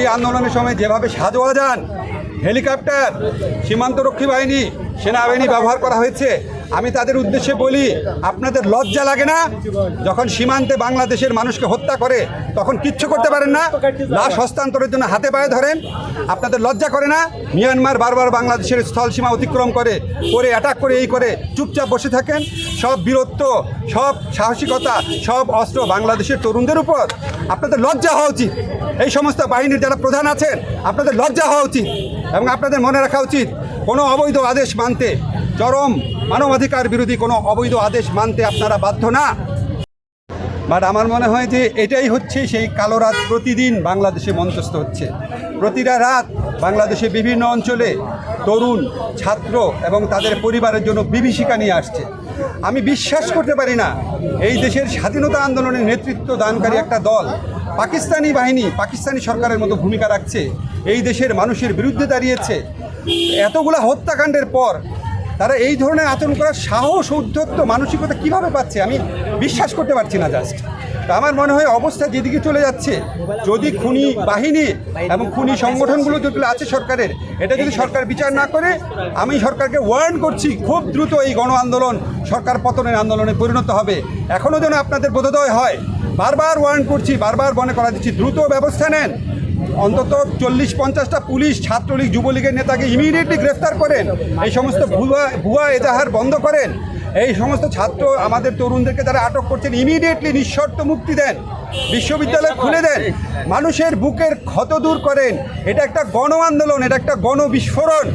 এই আন্দোলনের সময় যেভাবে সাজোয়াজান, হেলিকপ্টার, সীমান্তরক্ষী বাহিনী, সেনাবাহিনী ব্যবহার করা হয়েছে, আমি তাদের উদ্দেশ্যে বলি, আপনাদের লজ্জা লাগে না? যখন সীমান্তে বাংলাদেশের মানুষকে হত্যা করে তখন কিচ্ছু করতে পারেন না, লাশ হস্তান্তরের জন্য হাতে পায়ে ধরেন। আপনাদের লজ্জা করে না? মিয়ানমার বারবার বাংলাদেশের স্থল সীমা অতিক্রম করে অ্যাটাক করে এই করে চুপচাপ বসে থাকেন। সব বীরত্ব, সব সাহসিকতা, সব অস্ত্র বাংলাদেশের তরুণদের উপর। আপনাদের লজ্জা হওয়া উচিত। এই সমস্ত বাহিনীর যারা প্রধান আছেন, আপনাদের লজ্জা হওয়া উচিত এবং আপনাদের মনে রাখা উচিত, কোনো অবৈধ আদেশ মানতে, চরম মানবাধিকার বিরোধী কোনো অবৈধ আদেশ মানতে আপনারা বাধ্য না। বাট আমার মনে হয় যে এটাই হচ্ছে সেই কালো রাত প্রতিদিন বাংলাদেশে মঞ্চস্থ হচ্ছে। প্রতিটা রাত বাংলাদেশে বিভিন্ন অঞ্চলে তরুণ, ছাত্র এবং তাদের পরিবারের জন্য বিভীষিকা নিয়ে আসছে। আমি বিশ্বাস করতে পারি না এই দেশের স্বাধীনতা আন্দোলনের নেতৃত্ব দানকারী একটা দল পাকিস্তানি বাহিনী, পাকিস্তানি সরকারের মতো ভূমিকা রাখছে, এই দেশের মানুষের বিরুদ্ধে দাঁড়িয়েছে। এতগুলা হত্যাকাণ্ডের পর তারা এই ধরনের আচরণ করার সাহস, উদ্ধত্ত মানসিকতা কীভাবে পাচ্ছে আমি বিশ্বাস করতে পারছি না। জাস্ট আমার মনে হয় অবস্থা যেদিকে চলে যাচ্ছে, যদি খুনি বাহিনী এবং খুনি সংগঠনগুলো যেগুলো আছে সরকারের, এটা যদি সরকার বিচার না করে, আমি সরকারকে ওয়ার্ন করছি, খুব দ্রুত এই গণ আন্দোলন সরকার পতনের আন্দোলনে পরিণত হবে। এখনও যেন আপনাদের বোধোদয় হয়, বারবার ওয়ার্ন করছি, বারবার মনে করা দিচ্ছি, দ্রুত ব্যবস্থা নেন। অন্তত 40-50টা পুলিশ, ছাত্রলীগ, যুবলীগের নেতাকে ইমিডিয়েটলি গ্রেফতার করেন। এই সমস্ত ভুয়া এজাহার বন্ধ করেন। এই সমস্ত ছাত্র আমাদের তরুণদেরকে যারা আটক করছেন ইমিডিয়েটলি নিঃশর্ত মুক্তি দেন। বিশ্ববিদ্যালয় খুলে দেন। মানুষের বুকের ক্ষত দূর করেন। এটা একটা গণ আন্দোলন, এটা একটা গণবিস্ফোরণ।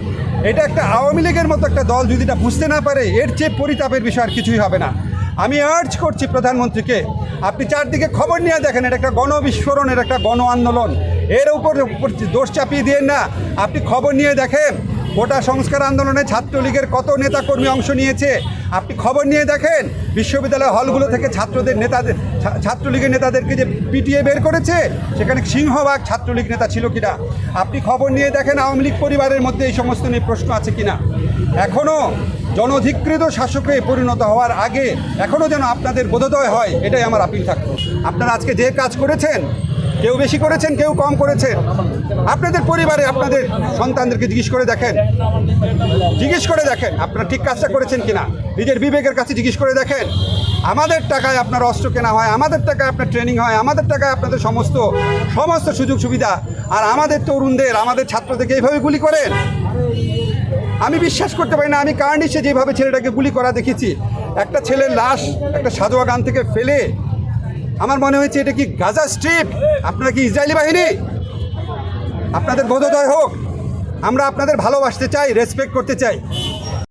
এটা একটা আওয়ামী লীগের মতো একটা দল যদি এটা বুঝতে না পারে, এর চেয়ে পরিতাপের বিষয় আর কিছুই হবে না। আমি আর্জ করছি প্রধানমন্ত্রীকে, আপনি চারদিকে খবর নিয়ে দেখেন, এটা একটা গণবিস্ফোরণ, এটা একটা গণ আন্দোলন। এর উপর দোষ চাপিয়ে দিয়েন না। আপনি খবর নিয়ে দেখেন গোটা সংস্কার আন্দোলনে ছাত্রলীগের কত নেতাকর্মী অংশ নিয়েছে। আপনি খবর নিয়ে দেখেন বিশ্ববিদ্যালয় হলগুলো থেকে ছাত্রলীগের নেতাদেরকে যে পিটিয়ে বের করেছে, সেখানে সিংহভাগ ছাত্রলীগ নেতা ছিল কিনা। আপনি খবর নিয়ে দেখেন আওয়ামী লীগ পরিবারের মধ্যে এই সমস্ত নিয়ে প্রশ্ন আছে কিনা। এখনও জনধিকৃত শাসকে পরিণত হওয়ার আগে এখনও যেন আপনাদের বোধোদয় হয়, এটাই আমার আপিল থাকতো। আপনারা আজকে যে কাজ করেছেন, কেউ বেশি করেছেন, কেউ কম করেছেন, আপনাদের পরিবারে আপনাদের সন্তানদেরকে জিজ্ঞেস করে দেখেন আপনারা ঠিক কাজটা করেছেন কিনা। নিজের বিবেকের কাছে জিজ্ঞেস করে দেখেন। আমাদের টাকায় আপনার অস্ত্র কেনা হয়, আমাদের টাকায় আপনার ট্রেনিং হয়, আমাদের টাকায় আপনাদের সমস্ত সুযোগ সুবিধা, আর আমাদের তরুণদের, আমাদের ছাত্রদেরকে এইভাবে গুলি করেন। আমি বিশ্বাস করতে পারি না। আমি কার্নিশে যেভাবে ছেলেটাকে গুলি করা দেখেছি, একটা ছেলের লাশ একটা সাজোয়া গান থেকে ফেলে, আমার মনে হয়েছে এটা কি গাজা স্ট্রিপ? আপনারা কি ইসরায়েলি বাহিনী? আপনাদের বোধোদয় হোক। আমরা আপনাদের ভালোবাসতে চাই, রেসপেক্ট করতে চাই,